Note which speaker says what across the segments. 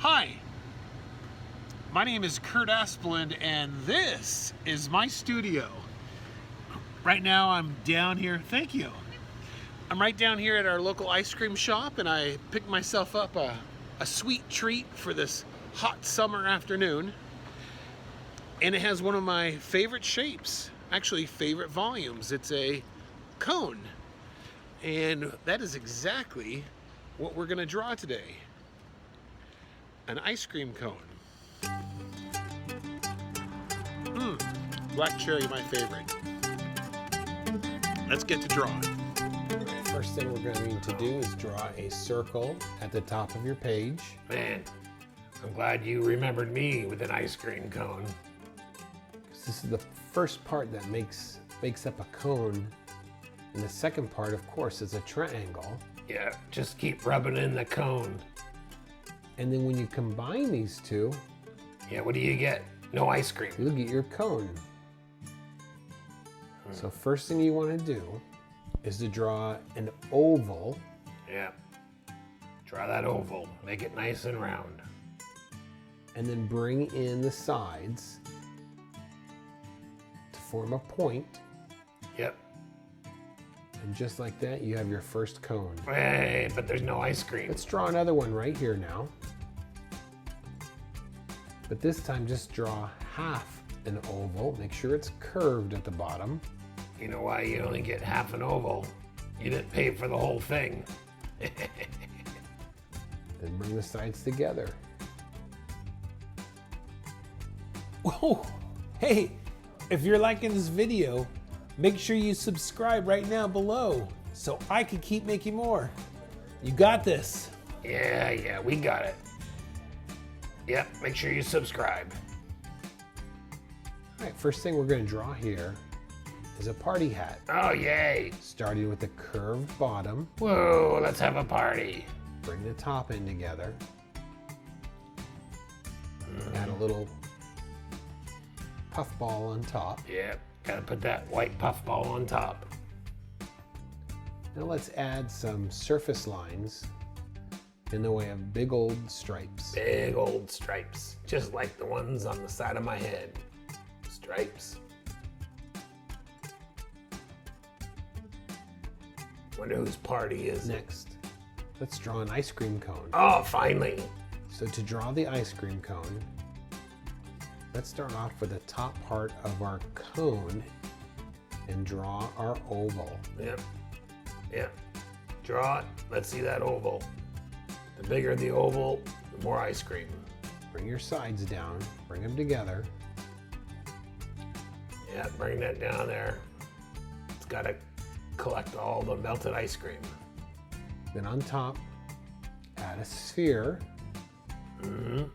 Speaker 1: Hi, my name is Kurt Aspland and this is my studio. Right now I'm down here, thank you. I'm right down here at our local ice cream shop and I picked myself up a sweet treat for this hot summer afternoon. And it has one of my favorite shapes, actually favorite volumes. It's a cone. And that is exactly what we're gonna draw today. An ice cream cone. Black cherry, my favorite. Let's get to drawing.
Speaker 2: First thing we're going to do is draw a circle at the top of your page.
Speaker 3: Man, I'm glad you remembered me with an ice cream cone.
Speaker 2: This is the first part that makes up a cone. And the second part, of course, is a triangle.
Speaker 3: Yeah, just keep rubbing in the cone.
Speaker 2: And then when you combine these two,
Speaker 3: yeah, what do you get? No ice cream.
Speaker 2: you'll get your cone. So first thing you want to do is to draw an oval.
Speaker 3: Yeah, draw that oval. Make it nice and round.
Speaker 2: And then bring in the sides to form a point.
Speaker 3: Yep.
Speaker 2: And just like that, you have your first cone.
Speaker 3: Hey, but there's no ice cream.
Speaker 2: Let's draw another one right here now. But this time just draw half an oval. Make sure it's curved at the bottom.
Speaker 3: You know why you only get half an oval? You didn't pay for the whole thing.
Speaker 2: Then bring the sides together.
Speaker 4: Whoa! Hey, if you're liking this video, make sure you subscribe right now below so I can keep making more. You got this.
Speaker 3: Yeah, we got it. Yep, make sure you subscribe.
Speaker 2: All right, first thing we're going to draw here is a party hat.
Speaker 3: Oh, yay.
Speaker 2: Starting with the curved bottom.
Speaker 3: Whoa, let's have a party.
Speaker 2: Bring the top in together. Add a little puffball on top.
Speaker 3: Yep, gotta put that white puffball on top.
Speaker 2: Now let's add some surface lines in the way of big old stripes.
Speaker 3: Big old stripes, just like the ones on the side of my head. Stripes. Wonder whose party is it?
Speaker 2: Next, let's draw an ice cream cone.
Speaker 3: Oh, finally.
Speaker 2: So to draw the ice cream cone, let's start off with the top part of our cone and draw our oval.
Speaker 3: Yep. Draw it. Let's see that oval. The bigger the oval, the more ice cream.
Speaker 2: Bring your sides down, bring them together.
Speaker 3: Yeah, bring that down there. It's got to collect all the melted ice cream.
Speaker 2: Then on top, add a sphere. And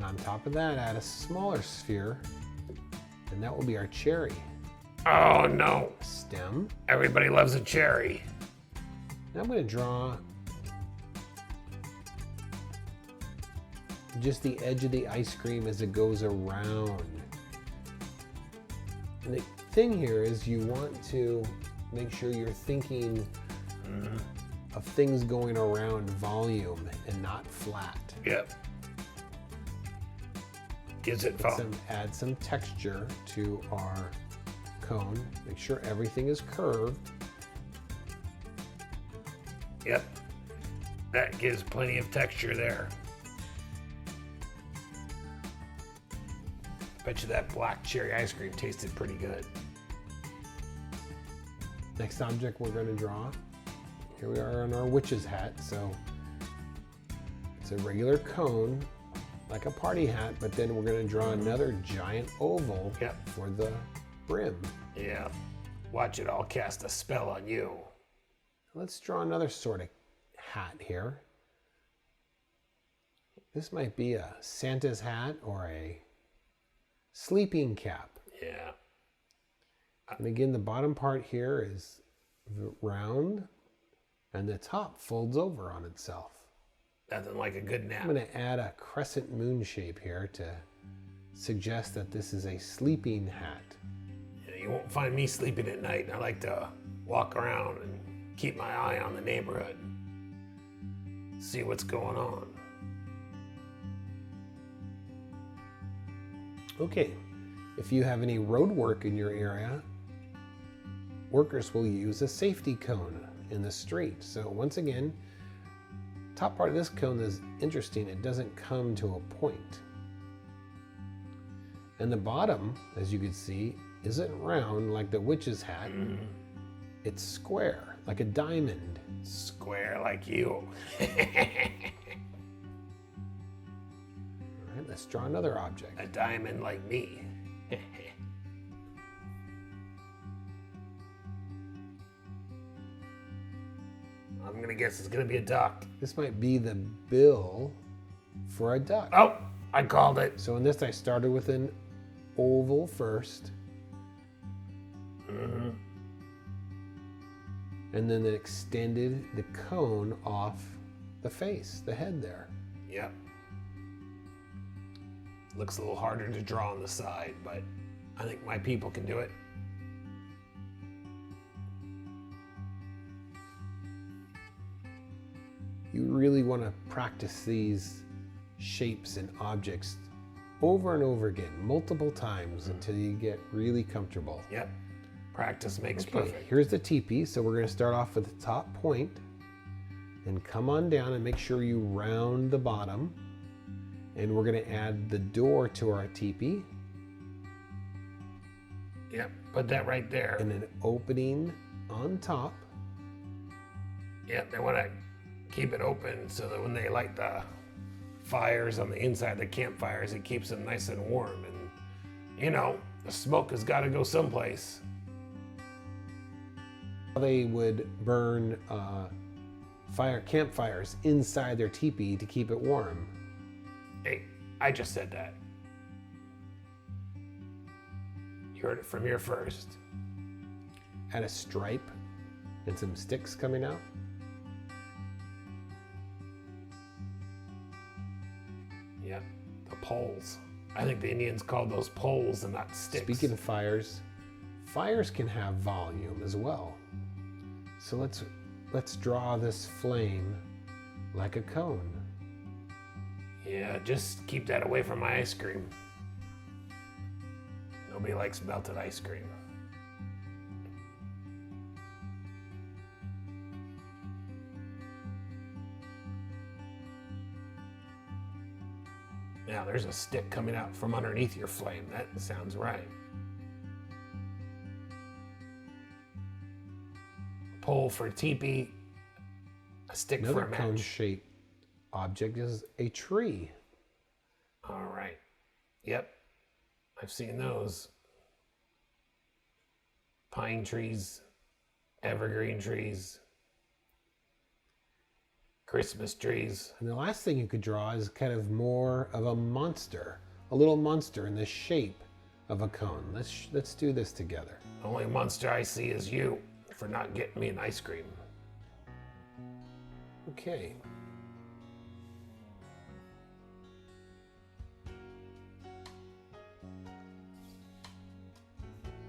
Speaker 2: on top of that, add a smaller sphere. And that will be our cherry.
Speaker 3: Oh no.
Speaker 2: Stem.
Speaker 3: Everybody loves a cherry.
Speaker 2: Now I'm going to draw just the edge of the ice cream as it goes around. And the thing here is you want to make sure you're thinking of things going around volume and not flat.
Speaker 3: Yep. Gives it fun.
Speaker 2: Add some texture to our cone. Make sure everything is curved.
Speaker 3: Yep. That gives plenty of texture there. Bet you that black cherry ice cream tasted pretty good.
Speaker 2: Next object we're going to draw. Here we are on our witch's hat. So it's a regular cone, like a party hat, but then we're going to draw another giant oval for the brim.
Speaker 3: Yeah. Watch it all cast a spell on you.
Speaker 2: Let's draw another sort of hat here. This might be a Santa's hat or a sleeping cap.
Speaker 3: Yeah.
Speaker 2: And again, the bottom part here is round and the top folds over on itself.
Speaker 3: Nothing like a good nap.
Speaker 2: I'm going to add a crescent moon shape here to suggest that this is a sleeping hat.
Speaker 3: Yeah, you won't find me sleeping at night. I like to walk around and keep my eye on the neighborhood. See what's going on.
Speaker 2: Okay, if you have any road work in your area, workers will use a safety cone in the street. So once again, top part of this cone is interesting. It doesn't come to a point. And the bottom, as you can see, isn't round like the witch's hat. It's square, like a diamond.
Speaker 3: Square like you.
Speaker 2: All right, let's draw another object.
Speaker 3: A diamond like me. I'm gonna guess it's gonna be a duck.
Speaker 2: This might be the bill for a duck.
Speaker 3: Oh, I called it.
Speaker 2: So in this, I started with an oval first. And then it extended the cone off the face, the head there.
Speaker 3: Yep. Looks a little harder to draw on the side, but I think my people can do it.
Speaker 2: You really want to practice these shapes and objects over and over again, multiple times until you get really comfortable.
Speaker 3: Yep. Practice makes
Speaker 2: Okay,
Speaker 3: perfect.
Speaker 2: here's the teepee. So we're going to start off with the top point and come on down and make sure you round the bottom. And we're going to add the door to our teepee
Speaker 3: Yep. Put that right there.
Speaker 2: and an opening on top.
Speaker 3: Yep. They want to keep it open so that when they light the fires on the inside of the campfires, it keeps them nice and warm. And you know, the smoke has got to go someplace.
Speaker 2: They would burn campfires inside their teepee to keep it warm.
Speaker 3: Hey, I just said that. You heard it from here first.
Speaker 2: Add a stripe and some sticks coming out.
Speaker 3: Yep. The poles. I think the Indians called those poles and not sticks.
Speaker 2: Speaking of fires, fires can have volume as well. So let's draw this flame like a cone.
Speaker 3: Yeah, just keep that away from my ice cream. Nobody likes melted ice cream. Now there's a stick coming out from underneath your flame. That sounds right. Pole for teepee, a stick
Speaker 2: Another
Speaker 3: for a match.
Speaker 2: cone-shaped object is a tree.
Speaker 3: All right. Yep. I've seen those. Pine trees, evergreen trees, Christmas trees.
Speaker 2: And the last thing you could draw is kind of more of a monster, a little monster in the shape of a cone. Let's do this together.
Speaker 3: The only monster I see is you for not getting me an ice cream.
Speaker 2: Okay.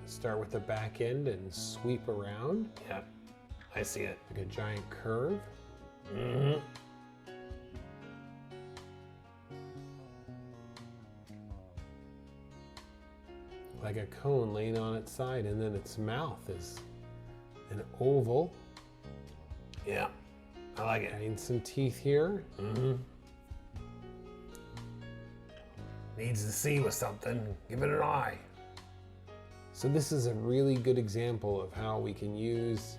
Speaker 2: Start with the back end and sweep around
Speaker 3: Yep. I see it.
Speaker 2: like a giant curve.
Speaker 3: Mm-hmm.
Speaker 2: Like a cone laying on its side, and then its mouth is an oval.
Speaker 3: Yeah. I like it.
Speaker 2: Adding some teeth here.
Speaker 3: Mm-hmm. Needs to see with something. Give it an eye.
Speaker 2: So this is a really good example of how we can use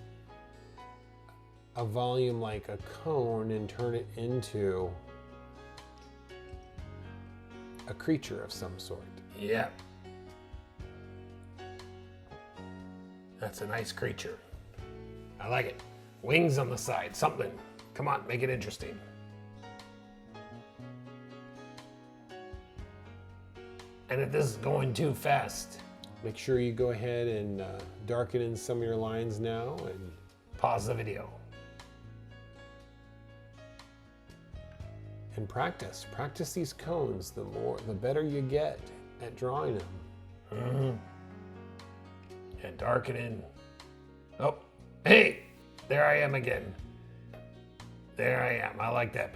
Speaker 2: a volume like a cone and turn it into a creature of some sort.
Speaker 3: Yep. That's a nice creature. I like it. Wings on the side, something. Come on, make it interesting. And if this is going too fast,
Speaker 2: Make sure you go ahead and darken in some of your lines now and
Speaker 3: pause the video.
Speaker 2: practice. Practice these cones. The better you get at drawing them.
Speaker 3: Mm-hmm. And darken in. Oh, hey, there I am again. There I am. I like that.